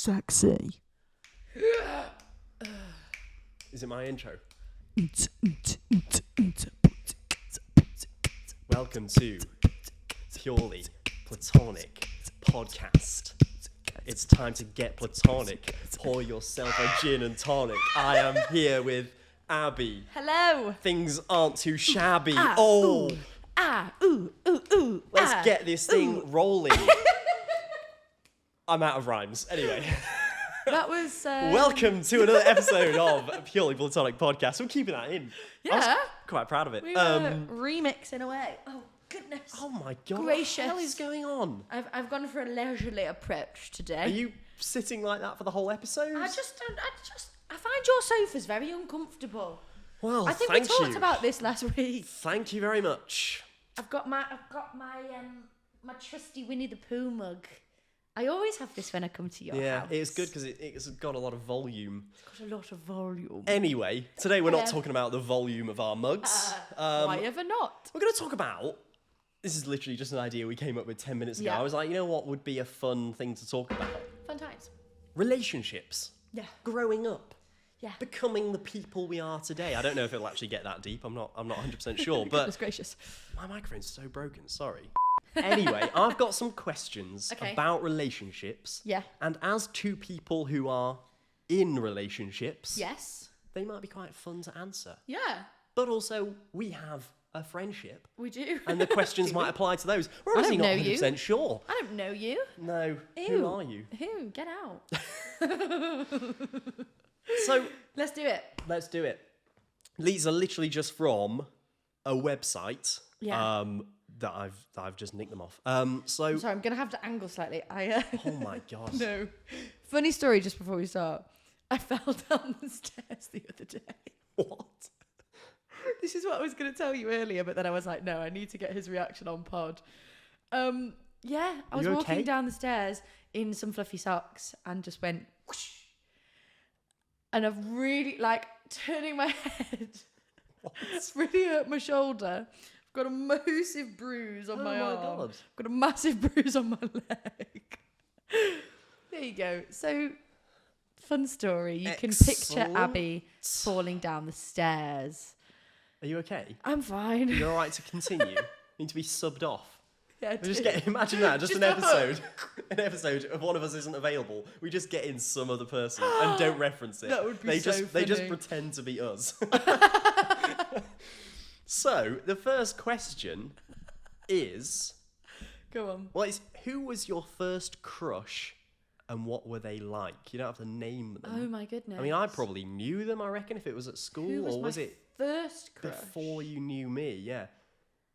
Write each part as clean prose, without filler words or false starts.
sexy. Is it my intro? Welcome to Purely Platonic Podcast. It's time to get platonic. Pour yourself a gin and tonic. I am here with Abby. Hello. Things aren't too shabby. Ooh, ooh. Let's get this thing rolling. I'm out of rhymes. Anyway. That was... Welcome to another episode of Purely Platonic Podcast. We're keeping that in. Yeah. I was quite proud of it. We were remixing away. Oh, goodness. Oh my God. Gracious. What the hell is going on? I've gone for a leisurely approach today. Are you sitting like that for the whole episode? I find your sofa's very uncomfortable. Well, I think thank we talked you. about this last week. Thank you very much. I've got my trusty Winnie the Pooh mug. I always have this when I come to your house. Yeah, it's good because it's got a lot of volume. It's got a lot of volume. Anyway, today we're not talking about the volume of our mugs. Why ever not? We're going to talk about... This is literally just an idea we came up with 10 minutes ago. Yeah. I was like, you know what would be a fun thing to talk about? Fun times. Relationships. Yeah. Growing up. Yeah. Becoming the people we are today. I don't know if it'll actually get that deep. I'm not 100% sure, but Goodness gracious. my microphone's so broken. Sorry. Anyway, I've got some questions Okay. about relationships. Yeah. And as two people who are in relationships, Yes. they might be quite fun to answer. Yeah. But also, we have a friendship, We do. and the questions might apply to those. We're I obviously don't not know 100% sure. I don't know you. No. Ew. Who are you? Who? Get out. So, Let's do it. let's do it. These are literally just from a website. Yeah. That I've just nicked them off. So I'm sorry, I'm going to have to angle slightly. oh my God. No. Funny story just before we start. I fell down the stairs the other day. What? This is what I was going to tell you earlier, but then I was like, no, I need to get his reaction on pod. Yeah, I was You walking okay? down the stairs in some fluffy socks and just went whoosh. And I've really, turning my head, it's really hurt my shoulder. I've got a massive bruise on my arm. God. I've got a massive bruise on my leg. There you go. So, fun story. You can picture Excellent. Abby falling down the stairs. Are you okay? I'm fine. You're all right to continue. Need to be subbed off. Yeah, We just imagine that, just Just an a episode. An episode of one of us isn't available. We just get in some other person and don't reference it. That would be they so They just funny. pretend to be us. So, the first question is, Go on. well, it's who was your first crush and what were they like? You don't have to name them. Oh my goodness. I mean, I probably knew them, I reckon, if it was at school, Who was or my was it first crush? before you knew me? Yeah.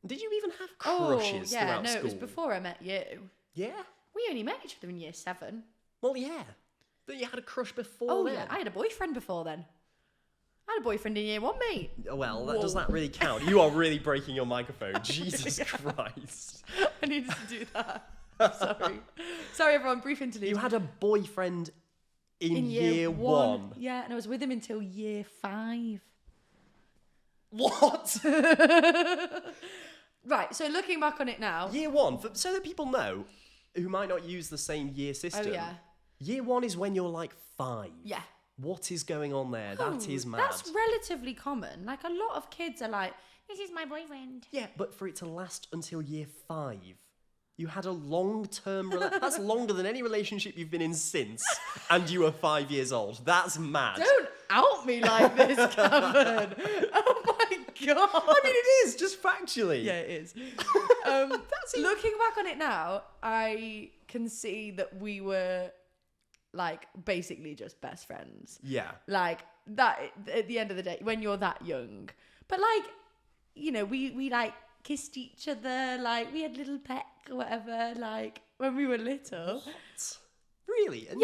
Did you even have Oh, crushes yeah, throughout no, school? it was before I met you. Yeah? We only met each other in year 7. Well, yeah. But you had a crush before Oh, then. yeah, I had a boyfriend before then. I had a boyfriend in year 1, mate. Well, does Whoa. that really count? You are really breaking your microphone. Jesus Christ. I needed to do that. Sorry. Sorry, everyone, brief interlude. You had a boyfriend in year 1. Yeah, and I was with him until year 5. What? Right, so looking back on it now. Year 1, so that people know who might not use the same year system. Oh, yeah. Year 1 is when you're like 5. Yeah. What is going on there? That is mad. That's relatively common. Like, a lot of kids are like, this is my boyfriend. Yeah, but for it to last until year 5, you had a long-term... That's longer than any relationship you've been in since, and you were 5 years old. That's mad. Don't out me like this, Cameron. Oh my God. I mean, it is, just factually. Yeah, it is. Looking back on it now, I can see that we were, basically just best friends. Yeah. Like, that, at the end of the day, when you're that young. But, we kissed each other, we had little peck or whatever, when we were little. What? Really? In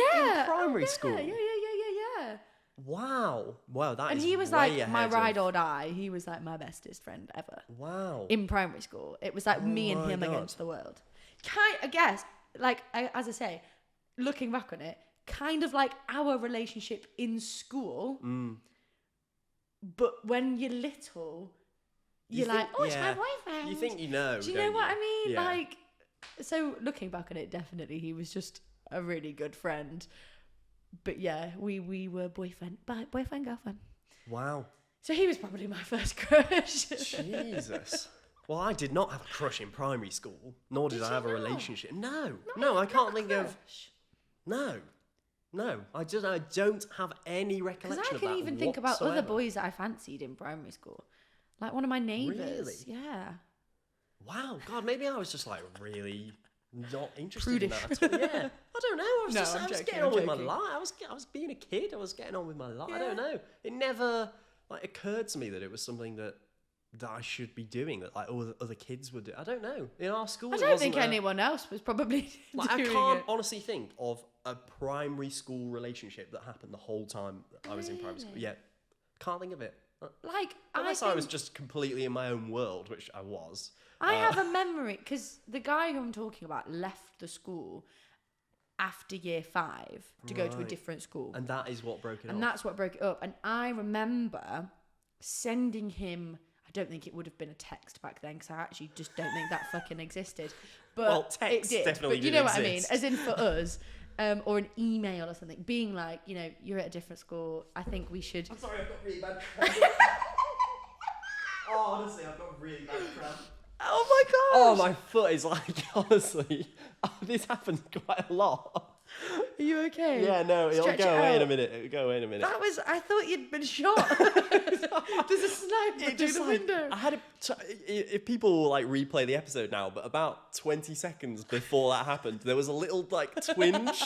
primary school? Yeah. Wow, that And is he was way my ahead ride of... or die. He was my bestest friend ever. Wow. In primary school. It was me and my him God. against the world. I guess, as I say, looking back on it, kind of like our relationship in school. But when you're little, you're think- it's my boyfriend. You think you know, Do you don't know what I mean? Yeah. So looking back on it, definitely he was just a really good friend. But yeah, we were boyfriend girlfriend. Wow. So he was probably my first crush. Jesus. Well, I did not have a crush in primary school, nor did I have a relationship. No, I Not can't a think of. crush. No, I don't have any recollection Because I of can that even think about whatsoever. other boys that I fancied in primary school. Like one of my neighbours. Really? Yeah. Wow, God, maybe I was just like really not interested in Prudish. that at all. Yeah, I don't know. I was No, just, I'm I was joking, getting I'm on with my joking. life. I was being a kid. I was getting on with my life. I Yeah. don't know. It never like occurred to me that it was something that I should be doing, that like all the other kids would do. I don't know. In our school, I it don't wasn't think anyone else was probably like, I doing can't it. honestly think of a primary school relationship that happened the whole time that I was in primary school. Really? Yeah, can't think of it. Like, Unless I I was think- just completely in my own world, which I was. I have a memory, because the guy who I'm talking about left the school after year 5 to go to a Right. different school. And that is what broke it And off. that's what broke it up. And I remember sending him, I don't think it would have been a text back then, because I actually just don't think that fucking existed. But Well, text it did. definitely But you did know what I mean? exist. As in for us, or an email or something, being like, you know, you're at a different school. I think we should. I'm sorry, I've got really bad cramp. Oh, honestly, I've got really bad cramp. Oh my gosh! Oh, my foot is like, honestly, this happens quite a lot. Are you okay? Yeah, no, it'll Stretch go it away in a out. minute. It'll go away in a minute. That was. I thought you'd been shot. There's a sniper through the window. I had if people will like replay the episode now, but about 20 seconds before that happened, there was a little like twinge.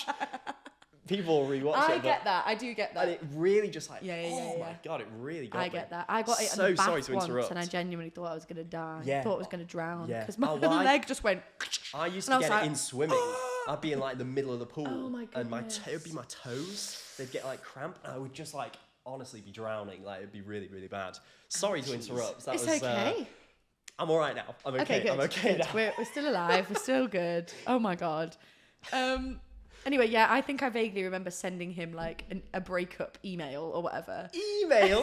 People will rewatch it. I get that. I do get that. And it really just like, Yeah, oh my yeah. God, it really got I me. get that. I got it So in the bath sorry to once, interrupt. and I genuinely thought I was gonna die. Yeah. I thought I was gonna drown Yeah. because my Oh, well, leg just went. I used And I to was get like, it in swimming. I'd be in like the middle of the pool, Oh my and my goodness. it would be my toes. They'd get like cramp, and I would just like honestly be drowning. Like it'd be really, really bad. Sorry to interrupt. That It's was, okay. I'm all right now. I'm okay. Okay, good. I'm okay good. now. We're still alive. We're still good. Oh my god. Anyway, yeah, I think I vaguely remember sending him like a breakup email or whatever. Email.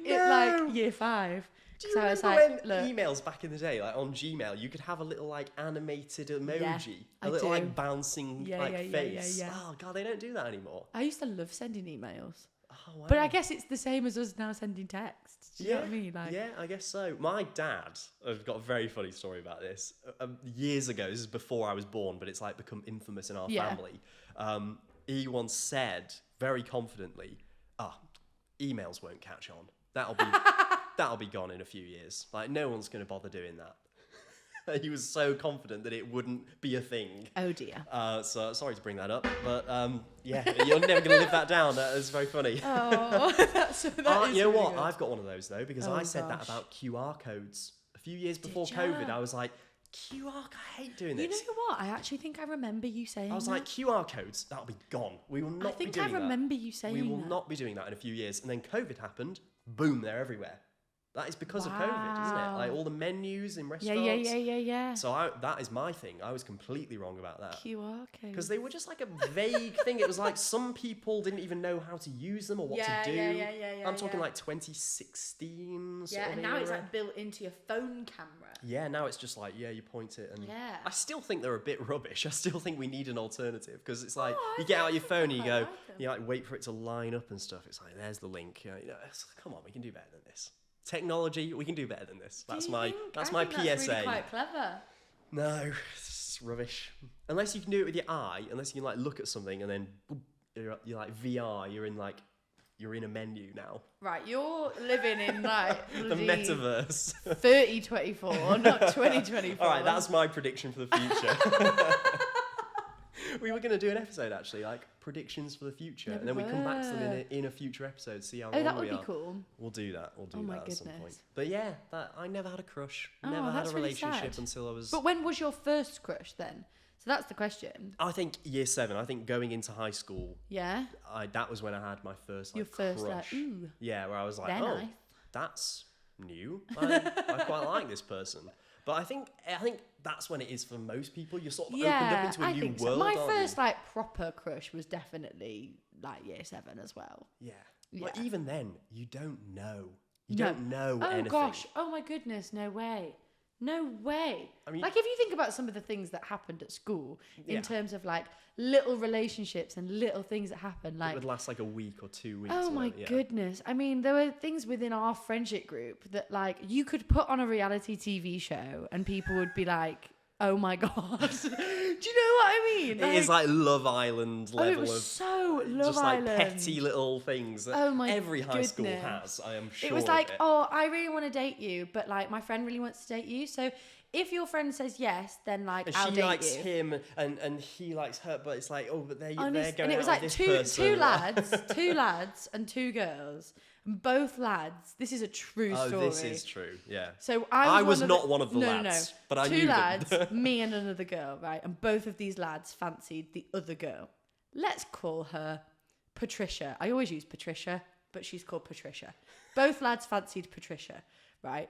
In like year 5. Do you So I was remember like, when look. emails back in the day, like on Gmail, you could have a little like animated emoji, I a little do. like bouncing Yeah, like yeah, yeah, face. yeah. Oh God, they don't do that anymore. I used to love sending emails. Oh wow. But I guess it's the same as us now sending texts. Do you know what I mean? Like, yeah, I guess so. My dad, I've got a very funny story about this. Years ago, this is before I was born, but it's like become infamous in our Yeah. family. He once said very confidently, emails won't catch on. That'll be gone in a few years. Like no one's going to bother doing that. He was so confident that it wouldn't be a thing. oh dear. So sorry to bring that up, but yeah, you're never going to live that down. That is very funny. Oh, that is You know really what? good. I've got one of those though, because Oh, I said that gosh. about QR codes a few years before ya? COVID. I was like, QR, I hate doing You this. know what? I actually think I remember you saying I was that. like, QR codes, that'll be gone. We will I not be think I doing that. remember you saying We will that. not be doing that in a few years. And then COVID happened. Boom, they're everywhere. That is because of COVID, isn't it? Wow. Like all the menus in Yeah, restaurants. yeah. So that is my thing. I was completely wrong about that. QR code. Because they were just like a vague thing. It was like some people didn't even know how to use them or what Yeah, to do. yeah, I'm talking yeah. like 2016 sort Yeah, of and now it's era. like built into your phone camera. Yeah, now it's just like, yeah, you point it and... Yeah. I still think they're a bit rubbish. I still think we need an alternative because it's like, Oh, I you get out think your phone and you I go, like 'em. you like wait for it to line up and stuff. It's like, there's the link. You know, come on, we can do better than this. Technology, we can do better than this. Do That's you my think? that's I my think PSA. That's really quite clever. No, it's rubbish. Unless you can do it with your eye, unless you can like look at something and then boop, you're like VR, you're in a menu now. Right, you're living in like The metaverse. 3024, not 2024. All right, that's my prediction for the future. We were going to do an episode actually, like predictions for the future, and then we come back to them were. in a future episode, see how Oh, wong that we would be are. cool. We'll do that. We'll do Oh my that at some goodness. point. But yeah, I never had a crush. Oh, Never had that's a really relationship sad. until I was. But when was your first crush then? So that's the question. I think year 7. I think going into high school, Yeah? that was when I had my first Your like, first, crush. like, ooh. Yeah, where I was like, They're oh, nice. that's new. I quite like this person. But I think that's when it is for most people. You're sort of opened up Yeah, into a I new think so. world. My aren't first you? like proper crush was definitely like year 7 as well. Yeah. Well, Yeah. even then, you don't know. You No. don't know Oh anything. gosh! Oh my goodness! No way! No way. I mean, like, if you think about some of the things that happened at school in Yeah. terms of like little relationships and little things that happen, it like, would last like a week or 2 weeks. oh or my whatever, yeah. goodness. I mean, there were things within our friendship group that like you could put on a reality TV show and people would be like, oh my God. Do you know what I mean? It is like Love Island level it was of so Love just Island. like petty little things that Oh my every high school goodness. has. I am sure. It was like, of it. oh, I really want to date you, but like my friend really wants to date you. So if your friend says yes, then like And I'll she date likes you. him, and he likes her, but it's like, oh, but they're going And it was out like with this two person. lads and 2 girls. And both lads. This is a true Oh, story. this is true. Yeah. So I was one not one of the no, lads, but I 2 knew them. lads, me and another girl, right? And both of these lads fancied the other girl. Let's call her Patricia. I always use Patricia, but she's called Patricia. Both lads fancied Patricia, right?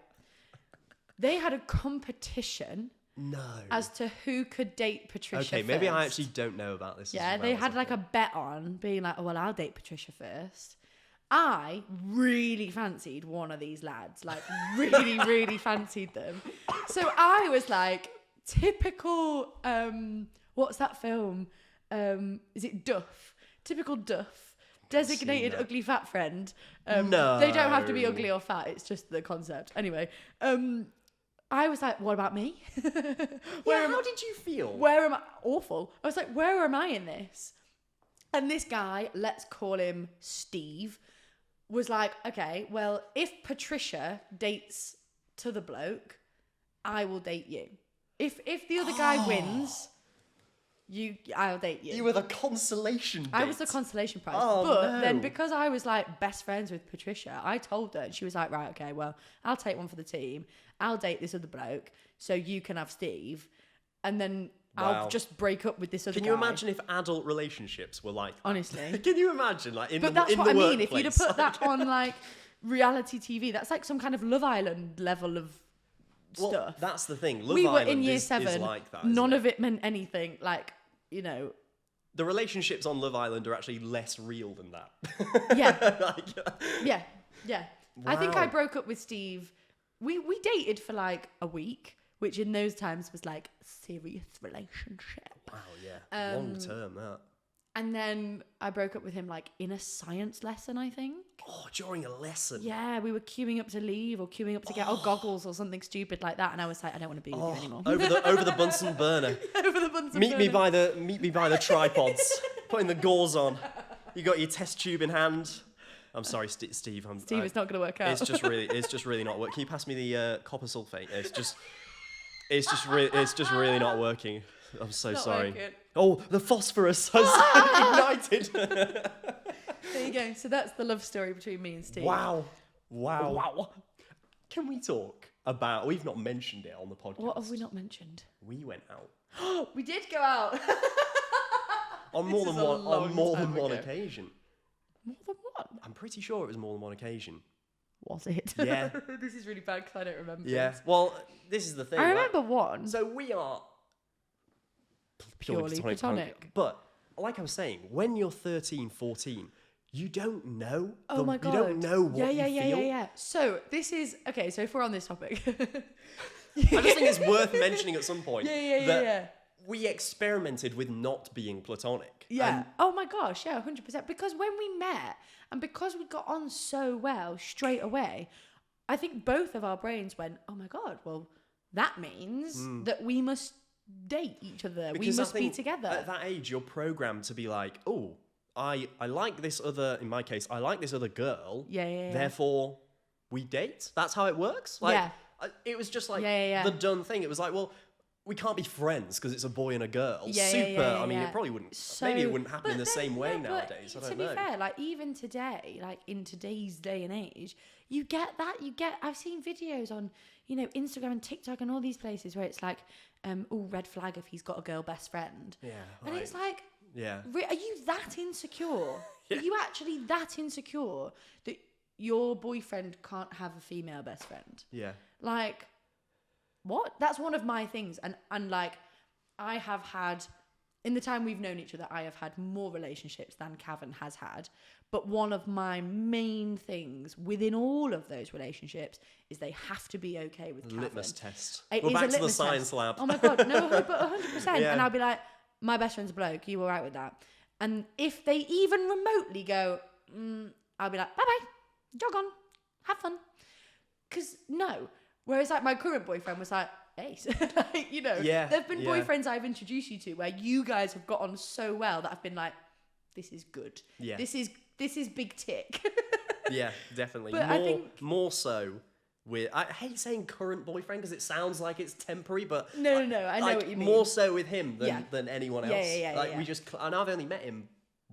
They had a competition No. as to who could date Patricia Okay, maybe I first. actually don't know about this. Yeah, as they well had as like I a bet on being like, oh, well, I'll date Patricia first. I really fancied one of these lads, like really, really fancied them. So I was like, typical, what's that film? Is it Duff? Typical Duff. Designated that. ugly fat friend. No. They don't have to be ugly or fat. It's just the concept. Anyway, I was like, what about me? How did you feel? Where am I? Awful. I was like, where am I in this? And this guy, let's call him Steve, was like, okay, well, if Patricia dates to the bloke, I will date you. If the other guy wins, I'll date you. You were the consolation date. I was the consolation prize. Oh, but no. then because I was like best friends with Patricia, I told her, and she was like, right, okay, well, I'll take one for the team. I'll date this other bloke, so you can have Steve. And then Wow. I'll just break up with this other guy. Can you imagine if adult relationships were like that? Honestly. Can you imagine, like, But that's what I mean. If you'd have workplace? put that on like reality TV, that's like some kind of Love Island level of Well, stuff. that's the thing. Love We were Island in year is 7. like that. None isn't of it meant anything. Like, you know, The relationships on Love Island are actually less real than that. yeah, Like, yeah. I think Wow. I broke up with Steve. We dated for like a week, which in those times was like a serious relationship. wow, yeah. Long term, that. And then I broke up with him like in a science lesson, I think. Oh, during a lesson. Yeah, we were queuing up to leave or queuing up to get our goggles or something stupid like that. And I was like, I don't want to be with you anymore. Over the Bunsen burner. Over the Bunsen Meet me burner. by the tripods. Putting the gauze on. You got your test tube in hand. I'm sorry, Steve. Steve, it's not going to work out. It's just really not working. Can you pass me the copper sulfate? It's just really not working. I'm so Not sorry. working. Oh, the phosphorus has ignited. There you go. So that's the love story between me and Steve. Wow. Can we talk about? We've not mentioned it on the podcast. What have we not mentioned? We went out We did go out. on more This than is a one long time one ago. occasion. More than one. I'm pretty sure it was more than one occasion. Was it? Yeah. This is really bad because I don't remember. Yeah. Well, this is the thing. I like- remember one. So we are Purely platonic. But like I was saying, when you're 13, 14, you don't know. Oh my God. You don't know what you feel. Yeah. So this is okay. So if we're on this topic, I just think it's worth mentioning at some point that yeah. we experimented with not being platonic. Yeah. And Oh my gosh. Yeah, 100%. Because when we met and because we got on so well straight away, I think both of our brains went, oh my God, well, that means that we must date each other. because we I must be think together. At that age, you're programmed to be like, oh, I like this other, in my case, I like this other girl. Yeah. Therefore, we date. That's how it works. Like, Yeah. It was just like Yeah. the done thing. It was like, well, we can't be friends because it's a boy and a girl. Yeah, Super. yeah, I mean, yeah. it probably wouldn't. So- Maybe it wouldn't happen in the but same then- way no, but nowadays. I don't know. To be fair, like even today, like in today's day and age, you get that. I've seen videos on, Instagram and TikTok and all these places where it's like, red flag if he's got a girl best friend. Yeah. And it's like, yeah. are you that insecure? Yeah. Are you actually that insecure that your boyfriend can't have a female best friend? Yeah. Like, what? That's one of my things. And like, I have had in the time we've known each other, I have had more relationships than Cavan has had. But one of my main things within all of those relationships is they have to be okay with Cavan. Litmus test. It We're is back a to the litmus science test. lab. Oh my God, no, but 100%. Yeah. And I'll be like, my best friend's a bloke, you all right with that? And if they even remotely go, I'll be like, bye-bye, jog on, have fun. Because no. Whereas like my current boyfriend was like, ace. Like, you know, there've been boyfriends I've introduced you to where you guys have got on so well that I've been like, this is good. Yeah. This is big tick. Yeah, definitely. But I think more so with, I hate saying current boyfriend because it sounds like it's temporary, but no, I know like, what you mean. more so with him than anyone else. Yeah, like we just, and I've only met him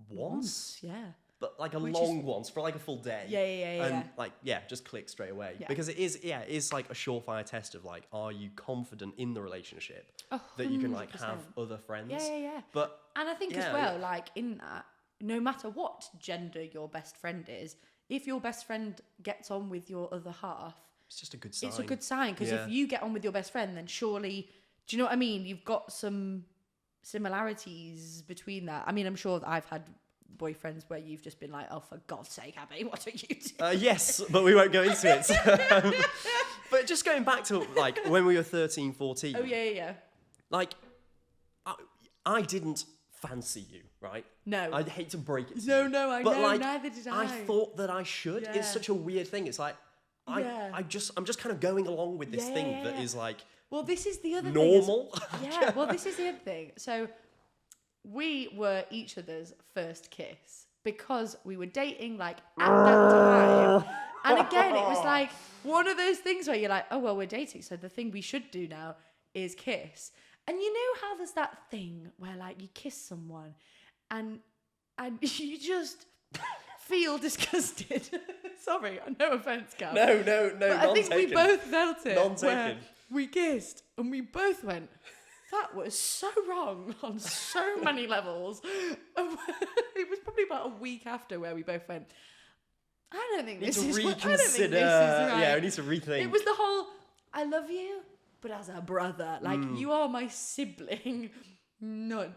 once. Yeah. But like a long once for like a full day. Yeah. And like, just click straight away. Yeah. Because it is like a surefire test of like, are you confident in the relationship that you can like have other friends? Yeah. And I think as well, like in that, no matter what gender your best friend is, if your best friend gets on with your other half, it's just a good sign. It's a good sign because if you get on with your best friend, then surely, do you know what I mean? You've got some similarities between that. I mean, I'm sure that I've had boyfriends where you've just been like, oh, for God's sake, Abbie, what are you doing? Yes, but we won't go into it. But just going back to like when we were 13, 14. Oh, yeah. Like, I didn't fancy you, right? No. I'd hate to break it to you. No, I but know, like, neither did I. I thought that I should. Yeah. It's such a weird thing. It's like, I'm just kind of going along with this thing that is like, well, this is the other normal. thing. Yeah, well, this is the other thing. So we were each other's first kiss because we were dating like at that time. And again, it was like one of those things where you're like, oh, well, we're dating. So the thing we should do now is kiss. And you know how there's that thing where like you kiss someone and you just feel disgusted. Sorry, no offense, Gav. No, but I think we both felt it. Non-taken. We kissed and we both went, that was so wrong on so many levels. It was probably about a week after where we both went, I don't think this is right. Yeah, we need to rethink. It was the whole, I love you, but as a brother. Like, you are my sibling, not.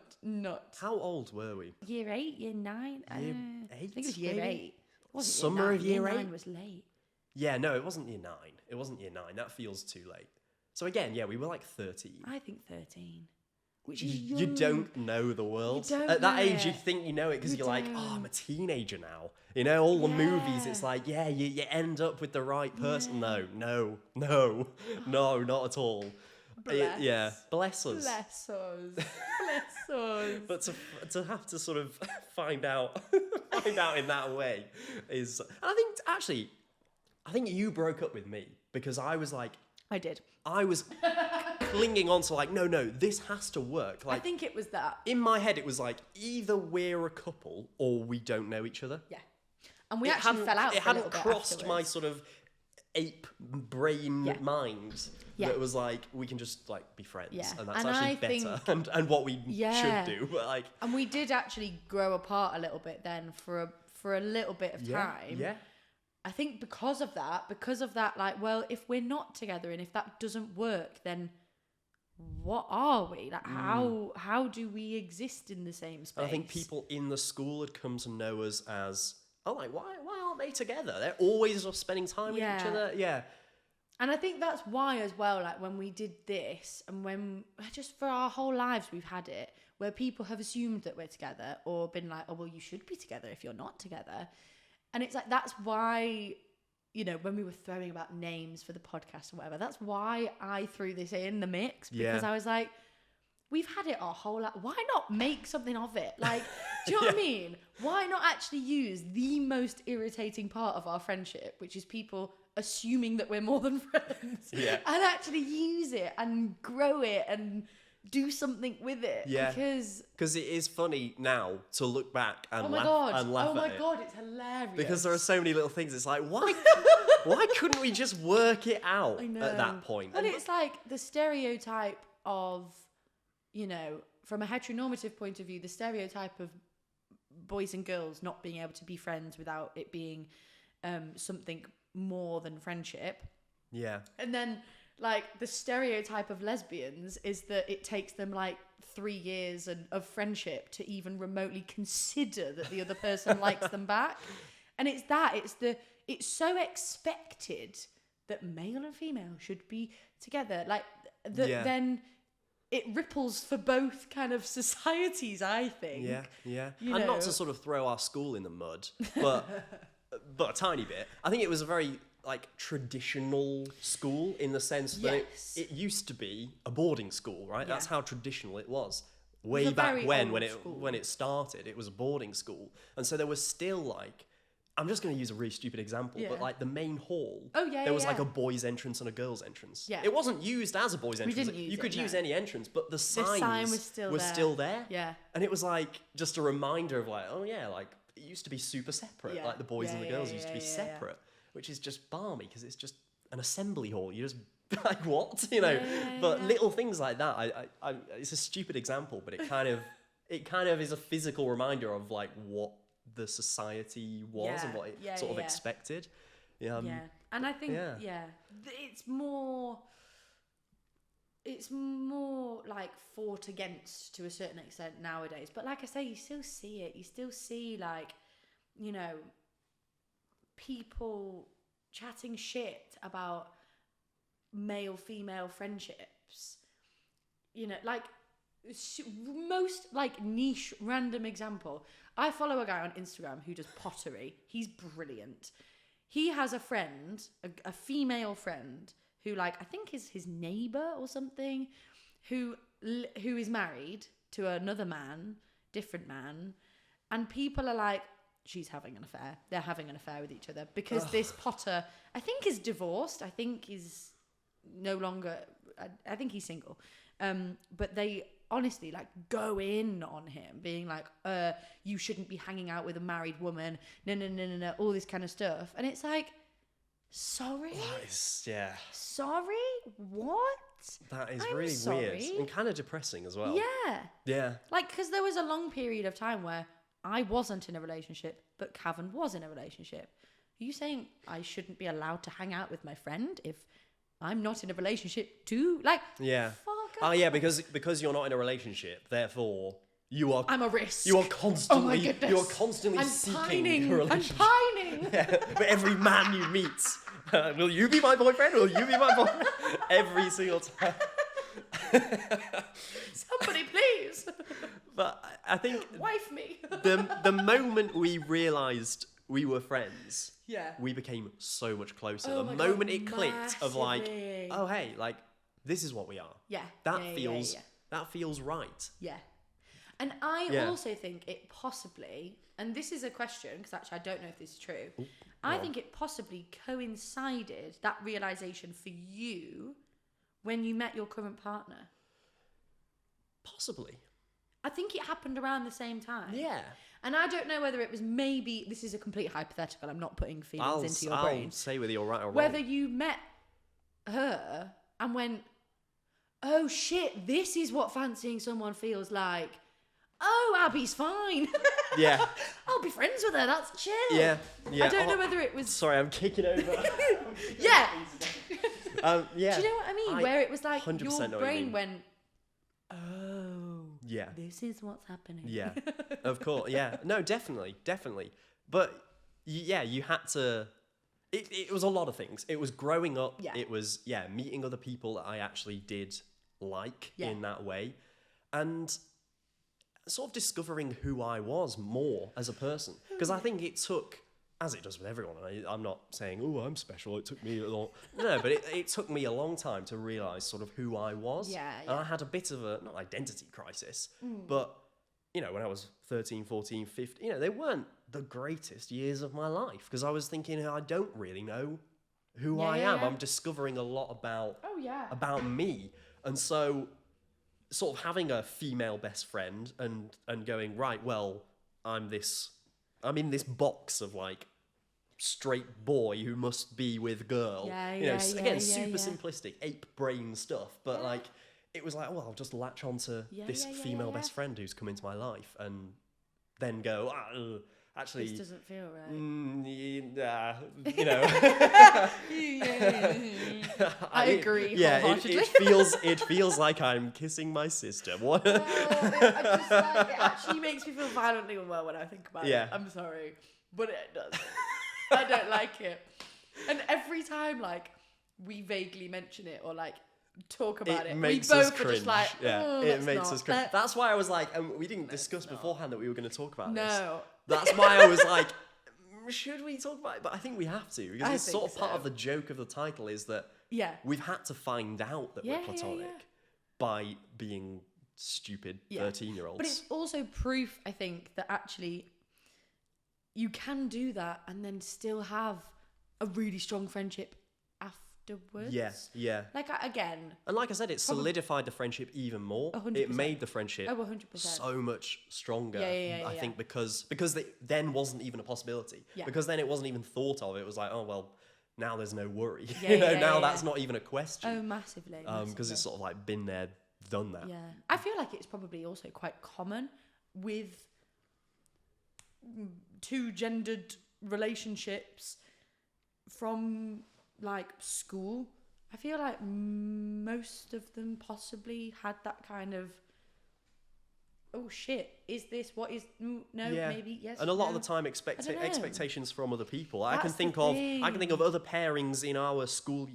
How old were we? Year 8, year 9? Year I think it was maybe? year 8. It wasn't Summer of year 8? Year 9 was late. Yeah, no, it wasn't year 9. It wasn't year 9. That feels too late. So again, we were like 13. I think 13. Which is young. You don't know the world. You don't At that know age, you it. think you know it because You you're like, don't. oh, I'm a teenager now. You know, all the movies, Yeah. it's like, you end up with the right person. No, not at all. Bless. Yeah, bless us. Bless us. Bless us. But to have to sort of find out in that way is, and I think you broke up with me because I was like, I did. I was clinging on to like, no, this has to work. Like, I think it was that. in my head, it was like, either we're a couple or we don't know each other. Yeah. And we actually fell out. It for a little hadn't bit crossed my afterwards. sort of ape brain mind Yeah. that was like, we can just like be friends, Yeah. and that's And actually I better, and what we Yeah. should do. But like, And we did actually grow apart a little bit then for a little bit of time. yeah. I think because of that, like, well, if we're not together and if that doesn't work, then what are we? Like, how do we exist in the same space? And I think people in the school had come to know us as, oh, like, why aren't they together? They're always just spending time with each other. Yeah. And I think that's why as well, like when we did this and when just for our whole lives we've had it, where people have assumed that we're together or been like, oh, well, you should be together if you're not together. And it's like, that's why, you know, when we were throwing about names for the podcast or whatever, that's why I threw this in the mix. Because I was like, we've had it our whole life. Why not make something of it? Like, do you know what I mean? Why not actually use the most irritating part of our friendship, which is people assuming that we're more than friends, and actually use it and grow it and do something with it. Yeah. Because it is funny now to look back and laugh God, it's hilarious. Because there are so many little things. It's like, why couldn't we just work it out at that point? And it's like the stereotype of, you know, from a heteronormative point of view, the stereotype of boys and girls not being able to be friends without it being something more than friendship. Yeah. And then, like, the stereotype of lesbians is that it takes them, like, 3 years of friendship to even remotely consider that the other person likes them back. And it's so expected that male and female should be together. Like, then it ripples for both kind of societies, I think. Yeah. And not to sort of throw our school in the mud, but a tiny bit. I think it was a very traditional school in the sense that it used to be a boarding school, right? Yeah. That's how traditional it was. Way back when it started, it was a boarding school. And so there was still I'm just going to use a really stupid example, but the main hall, there was a boys' entrance and a girls' entrance. Yeah. It wasn't used as a boys' entrance. You could use any entrance, but the signs were still there. Yeah. And it was just a reminder of it used to be super separate. Yeah. The boys and the girls used to be separate, which is just balmy because it's just an assembly hall. You just what? But little things like that, I it's a stupid example, but it kind of is a physical reminder of what the society was and what it sort of expected. And I think it's more fought against to a certain extent nowadays, but like I say, you still see it. You still see people chatting shit about male female friendships, most niche random example. I follow a guy on Instagram who does pottery. He's brilliant. He has a friend, a female friend who I think is his neighbor or something, who is married to another man, different man, and people are she's having an affair. They're having an affair with each other because this potter, I think, is divorced. I think is no longer. I think he's single. But they honestly go in on him, being you shouldn't be hanging out with a married woman. No, all this kind of stuff. And it's sorry? Sorry? What? That is really weird and kind of depressing as well. Yeah. Because there was a long period of time where I wasn't in a relationship, but Cavan was in a relationship. Are you saying I shouldn't be allowed to hang out with my friend if I'm not in a relationship too? Yeah. Fuck off. Yeah, because you're not in a relationship, therefore I'm a risk. You are constantly. Oh my goodness. You are constantly seeking a relationship. I'm pining. Yeah, but every man you meet, will you be my boyfriend? Will you be my boyfriend? Every single time. Somebody please. But I think wife me. the moment we realised we were friends, we became so much closer. The moment it clicked of oh hey, this is what we are. Yeah. That feels right. Yeah. And I also think it possibly, and this is a question because actually I don't know if this is true. I think it possibly coincided, that realization for you, when you met your current partner. Possibly. I think it happened around the same time. Yeah. And I don't know whether it was maybe, this is a complete hypothetical, I'm not putting feelings into your brain. I'll say whether you're right or wrong. Whether you met her and went, oh shit, this is what fancying someone feels like. Oh, Abby's fine. Yeah. I'll be friends with her, that's chill. Yeah. I don't know whether it was... Sorry, I'm kicking over. Yeah. Yeah. Do you know what I mean? Where it was your brain you went, oh, yeah, this is what's happening. Yeah, of course. Yeah, no, definitely. But yeah, you had to. It was a lot of things. It was growing up. Yeah. It was meeting other people that I actually did in that way, and sort of discovering who I was more as a person. Because I think it took, as it does with everyone, and I'm not saying, oh, I'm special, it took me a long... No, but it took me a long time to realise sort of who I was. Yeah. And I had a bit of a, not identity crisis, but, when I was 13, 14, 15, they weren't the greatest years of my life, because I was thinking, I don't really know who I am. I'm discovering a lot about me. And so sort of having a female best friend and going, right, well, I'm in this box of straight boy who must be with girl. Super simplistic ape brain stuff, but it was I'll just latch onto this female best friend who's come into my life and then go, actually, this doesn't feel right. you know, I agree Yeah, wholeheartedly. it feels like I'm kissing my sister. What? Well, it actually makes me feel violently unwell when I think about Yeah. it. I'm sorry, but it does. I don't like it. And every time, like, we vaguely mention it or like talk about it, we makes us both are cringe. just like, Yeah, oh, it let's makes not. us cringe. That's why I was like, we didn't discuss beforehand that we were going to talk about this. No. That's why I was like, should we talk about it? But I think we have to, because it's sort of part of the joke of the title is that we've had to find out that we're platonic by being stupid 13-year-olds. But it's also proof, I think, that actually you can do that and then still have a really strong friendship afterwards. Yeah. Like, again. And like I said, it solidified the friendship even more. 100%. It made the friendship 100%. so much stronger. I think because it then wasn't even a possibility. Yeah. Because then it wasn't even thought of. It was like, oh, well, now there's no worry. Now that's not even a question. Oh, massively. Because it's sort of like been there, done that. Yeah. I feel like it's probably also quite common with two gendered relationships from like school. I feel like most of them possibly had that kind of, oh shit, is this what is maybe yes. And a lot of the time expectations from other people. I can think of other pairings in our school.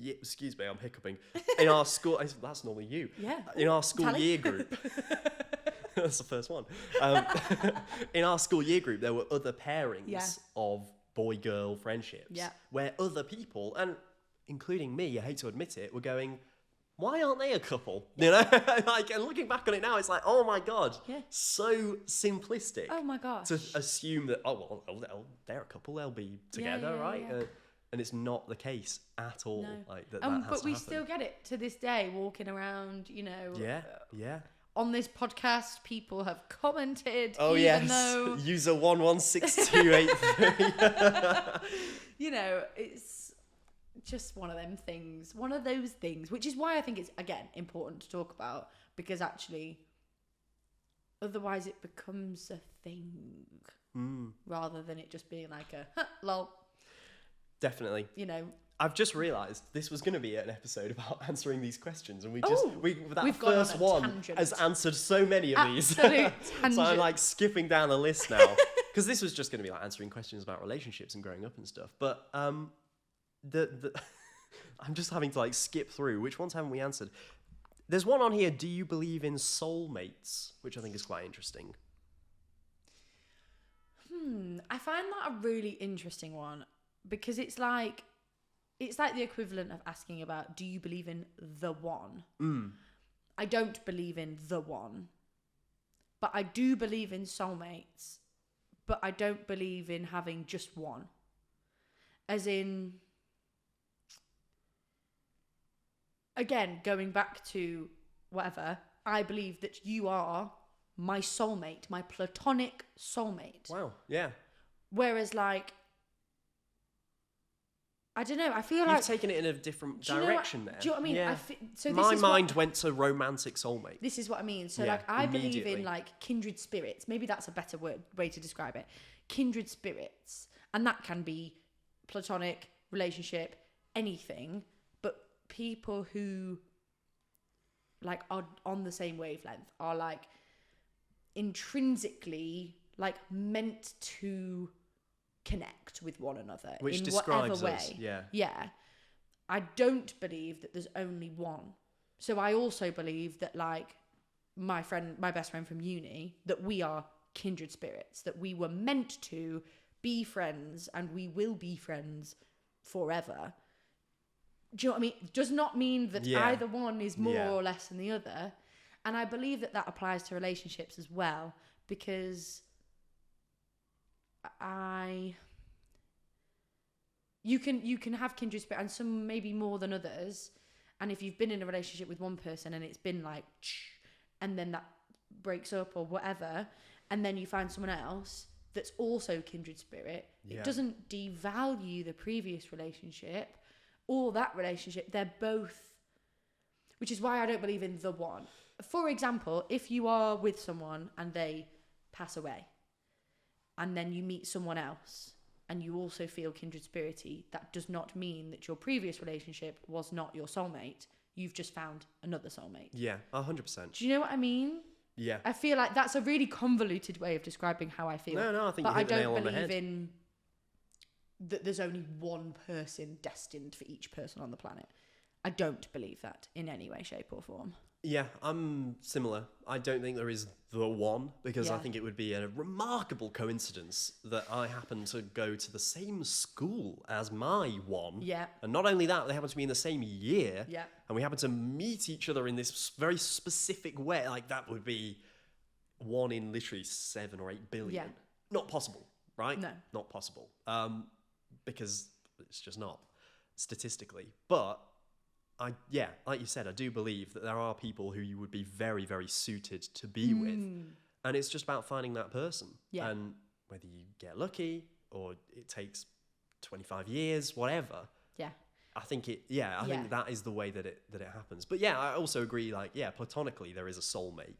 Excuse me, I'm hiccuping. In our school, that's normally you. Yeah. In our school year group. That's the first one. In our school year group, there were other pairings of boy-girl friendships where other people, and including me, I hate to admit it, were going, why aren't they a couple? You know, like, and looking back on it now, it's like, oh my God, so simplistic. Oh my gosh. To assume that, they're a couple, they'll be together, right? Yeah. And it's not the case at all. No. Like that. But we still get it to this day, walking around, you know. Yeah. On this podcast, people have commented. Oh even yes, though, user 116283. You know, it's just one of those things, which is why I think it's, again, important to talk about, because actually, otherwise it becomes a thing rather than it just being like a lol. Definitely. You know. I've just realised this was going to be an episode about answering these questions, and we've first one has answered so many of these. Absolute tangent. So I'm like skipping down the list now, because this was just going to be like answering questions about relationships and growing up and stuff. But I'm just having to like skip through. Which ones haven't we answered? There's one on here. Do you believe in soulmates? Which I think is quite interesting. I find that a really interesting one, because it's like the equivalent of asking about, do you believe in the one? I don't believe in the one, but I do believe in soulmates, but I don't believe in having just one. As in, again, going back to whatever, I believe that you are my soulmate, my platonic soulmate. Wow, yeah. Whereas, like, I don't know, I feel like... You've taken it in a different direction there. Do you know what I mean? Yeah. My mind went to romantic soulmate. This is what I mean. So, like, I believe in, like, kindred spirits. Maybe that's a better way to describe it. Kindred spirits. And that can be platonic, relationship, anything. But people who, like, are on the same wavelength are, like, intrinsically, like, meant to connect with one another, which in describes whatever us. way. Yeah. I don't believe that there's only one. So I also believe that, like, my best friend from uni, that we are kindred spirits, that we were meant to be friends and we will be friends forever. Do you know what I mean? Does not mean that either one is more or less than the other. And I believe that applies to relationships as well, because you can have kindred spirit, and some maybe more than others. And if you've been in a relationship with one person and it's been like, and then that breaks up or whatever, and then you find someone else that's also kindred spirit, it doesn't devalue the previous relationship or that relationship. They're both, which is why I don't believe in the one. For example, if you are with someone and they pass away, and then you meet someone else and you also feel kindred spirity, that does not mean that your previous relationship was not your soulmate. You've just found another soulmate. Yeah, 100%. Do you know what I mean? Yeah. I feel like that's a really convoluted way of describing how I feel. No, I think you hit the nail on the head. But I don't believe in that there's only one person destined for each person on the planet. I don't believe that in any way, shape or form. Yeah, I'm similar. I don't think there is the one, because I think it would be a remarkable coincidence that I happen to go to the same school as my one. Yeah. And not only that, they happen to be in the same year. Yeah. And we happen to meet each other in this very specific way. Like, that would be one in literally 7 or 8 billion. Yeah. Not possible, right? No. Not possible. Because it's just not, statistically. But like you said, I do believe that there are people who you would be very, very suited to be with. And it's just about finding that person. Yeah. And whether you get lucky or it takes 25 years, whatever. Yeah. I think think that is the way that it happens. But yeah, I also agree, like, yeah, platonically there is a soulmate.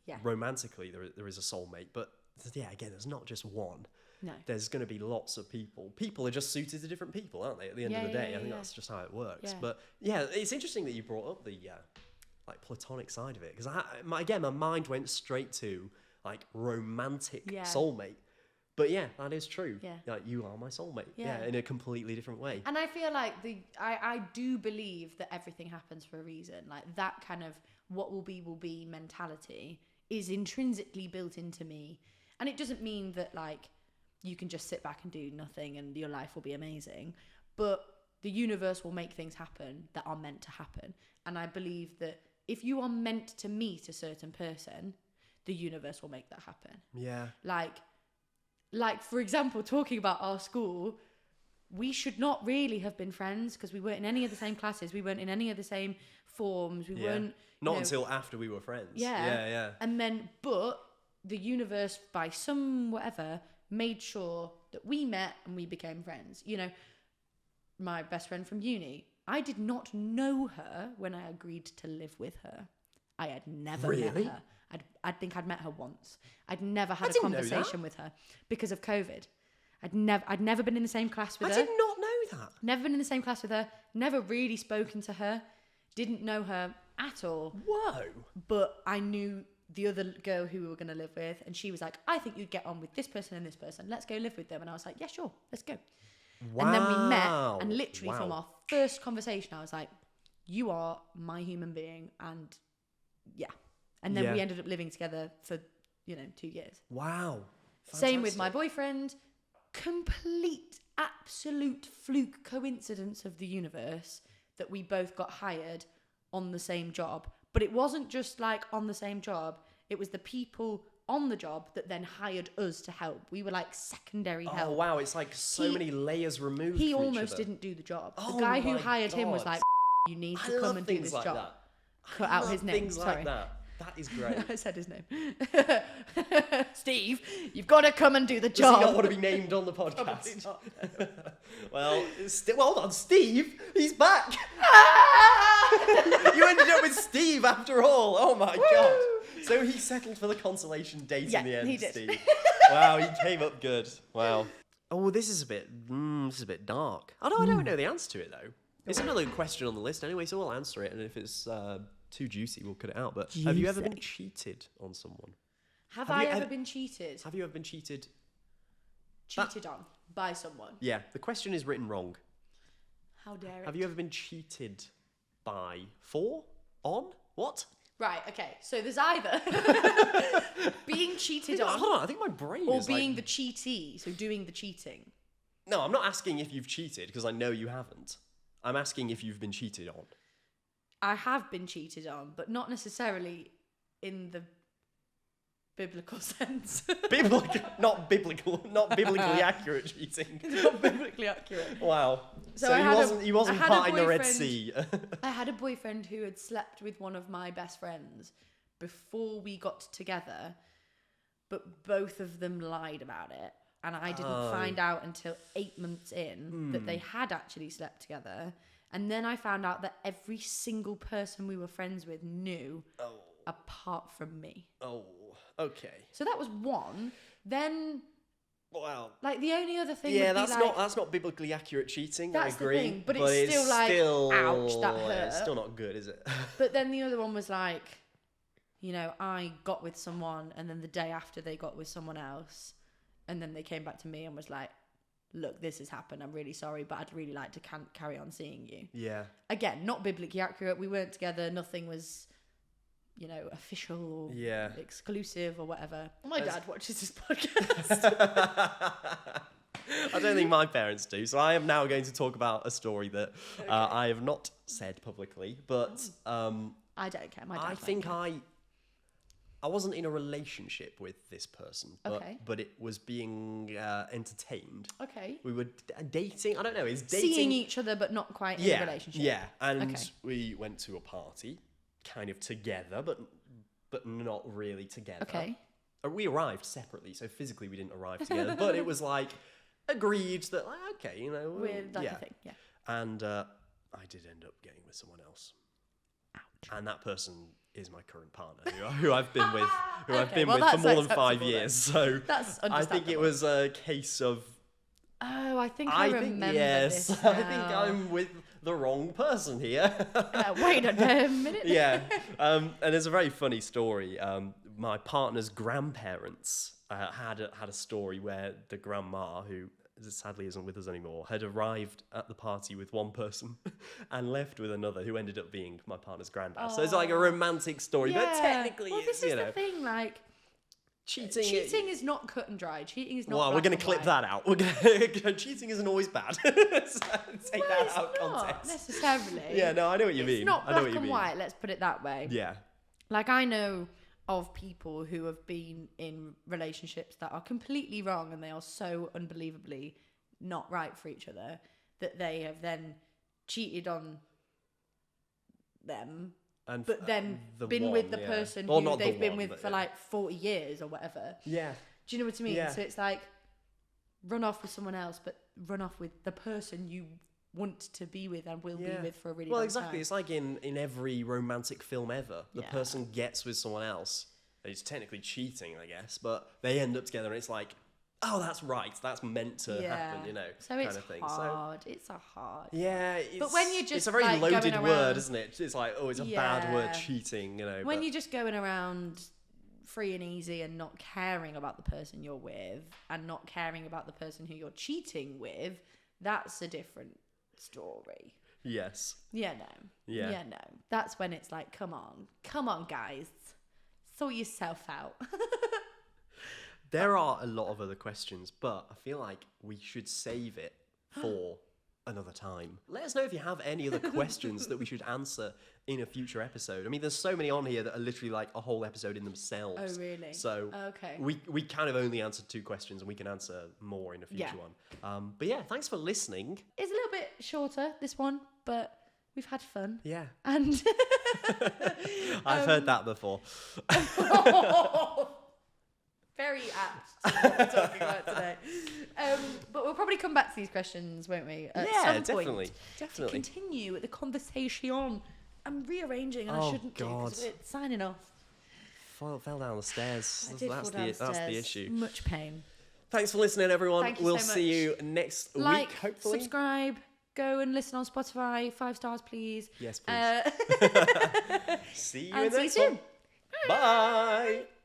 Yeah. Romantically there is a soulmate. But yeah, again, there's not just one. No. There's going to be lots of people. People are just suited to different people, aren't they? At the end of the day, I think that's just how it works. Yeah. But yeah, it's interesting that you brought up the like platonic side of it, because my mind went straight to like romantic soulmate. But yeah, that is true. Yeah, like, you are my soulmate. Yeah, in a completely different way. And I feel like I do believe that everything happens for a reason. Like, that kind of what will be mentality is intrinsically built into me, and it doesn't mean that like you can just sit back and do nothing and your life will be amazing. But the universe will make things happen that are meant to happen. And I believe that if you are meant to meet a certain person, the universe will make that happen. Yeah. Like for example, talking about our school, we should not really have been friends because we weren't in any of the same classes. We weren't in any of the same forms. We weren't... Not until after we were friends. Yeah. And then, but the universe, by some whatever, made sure that we met and we became friends. You know, my best friend from uni, I did not know her when I agreed to live with her. I had never met her. I think I'd met her once. I'd never had a conversation with her because of COVID. I'd never been in the same class with her. I did not know that. Never been in the same class with her. Never really spoken to her. Didn't know her at all. Whoa. But I knew the other girl who we were going to live with, and she was like, I think you'd get on with this person and this person. Let's go live with them. And I was like, yeah, sure, let's go. Wow. And then we met, and literally from our first conversation, I was like, you are my human being, and yeah. And then we ended up living together for, 2 years. Wow. Fantastic. Same with my boyfriend. Complete, absolute fluke coincidence of the universe that we both got hired on the same job. But it wasn't just like on the same job. It was the people on the job that then hired us to help. We were like secondary help. Oh, wow. It's like so many layers removed He from almost each other. didn't do the job. The guy who hired him was like, you need to come and do this job. That. Cut out his name. Things like that. That is great. I said his name. Steve, you've got to come and do the job. Does he not want to be named on the podcast? Well, hold on, Steve, he's back. You ended up with Steve after all. Oh my God. So he settled for the consolation date in the end, he did. Steve. Wow, he came up good. Wow. Oh, this is a bit dark. I don't know the answer to it though. It's another question on the list anyway, so we'll answer it. And if it's too juicy, we'll cut it out. But have you ever been cheated on someone? Have I ever been cheated? Have you ever been cheated? Cheated on by someone? Yeah, the question is written wrong. How dare it? Have you ever been cheated by, on, what? Right, okay. So there's either being cheated on. Hold on, I think my brain or is being the cheatee, so doing the cheating. No, I'm not asking if you've cheated, because I know you haven't. I'm asking if you've been cheated on. I have been cheated on, but not necessarily in the biblical sense. Not biblically accurate cheating. Not biblically accurate. Wow. So he wasn't parting the Red Sea. I had a boyfriend who had slept with one of my best friends before we got together, but both of them lied about it. And I didn't find out until 8 months in that they had actually slept together. And then I found out that every single person we were friends with knew, apart from me. Oh, okay. So that was one. Then Well, Like the only other thing. yeah, would that's be like, that's not biblically accurate cheating. That's I the agree, thing, but it's still like, ouch, that yeah, it's hurt. still not good, is it? But then the other one was like, you know, I got with someone, and then the day after they got with someone else, and then they came back to me and was like, look, this has happened. I'm really sorry, but I'd really like to carry on seeing you. Yeah. Again, not biblically accurate. We weren't together. Nothing was, you know, official or exclusive or whatever. My dad watches this podcast. I don't think my parents do. So I am now going to talk about a story that I have not said publicly, but I don't care. My dad. I think I wasn't in a relationship with this person, but it was being entertained. Okay. We were dating. I don't know. Is dating seeing each other, but not quite in a relationship. Yeah, and we went to a party, kind of together, but not really together. Okay. We arrived separately, so physically we didn't arrive together, but it was like agreed that okay, you know, we're like a thing. Yeah. And I did end up getting with someone else. Ouch. And that person is my current partner, who I've been with, for more that's than 5 acceptable years. then. So That's I think it was a case of. Oh, I think I remember yes, this I now. think I'm with the wrong person here. Wait a minute. Yeah, and there's a very funny story. My partner's grandparents had a story where the grandma, who sadly isn't with us anymore, had arrived at the party with one person and left with another, who ended up being my partner's granddad. So it's like a romantic story, but technically, well, this is the thing, like. Cheating is not cut and dry. Cheating is not. Well, we're going to clip that out. Cheating isn't always bad. Take that out of context. Not necessarily. Yeah, no, I know what you mean. It's not I know black what you and mean. white. Let's put it that way. Yeah. Like I know of people who have been in relationships that are completely wrong, and they are so unbelievably not right for each other that they have then cheated on them. But then been with the person who they've been with for like 40 years or whatever. Yeah. Do you know what I mean? Yeah. So it's like run off with someone else, but run off with the person you want to be with and will be with for a really long exactly. time. It's like in every romantic film ever. The person gets with someone else. It's technically cheating, I guess, but they end up together and it's like, oh, that's right. That's meant to happen, you know, so kind it's of thing. hard. It's a hard. Yeah, but when you're just it's a very like loaded going word, around, isn't it? It's like, oh, it's a bad word, cheating, you know. When you're just going around free and easy and not caring about the person you're with and not caring about the person who you're cheating with, that's a different story. Yes. Yeah, no. Yeah. Yeah, no. That's when it's like, come on, guys, sort yourself out. There are a lot of other questions, but I feel like we should save it for another time. Let us know if you have any other questions that we should answer in a future episode. I mean, there's so many on here that are literally like a whole episode in themselves. Oh, really? So okay. we kind of only answered 2 questions, and we can answer more in a future one. But yeah, thanks for listening. It's a little bit shorter, this one, but we've had fun. Yeah. And I've heard that before. Very apt to what we're talking about today. But we'll probably come back to these questions, won't we? At some point, definitely. to continue the conversation. I'm rearranging and I shouldn't do because we're signing off. Fell down the stairs. I did fall downstairs. That's the issue. Much pain. Thanks for listening, everyone. Thank you we'll so much. see you next Like, week, hopefully. subscribe, go and listen on Spotify. 5 stars, please. Yes, please. See you in the next one. Bye.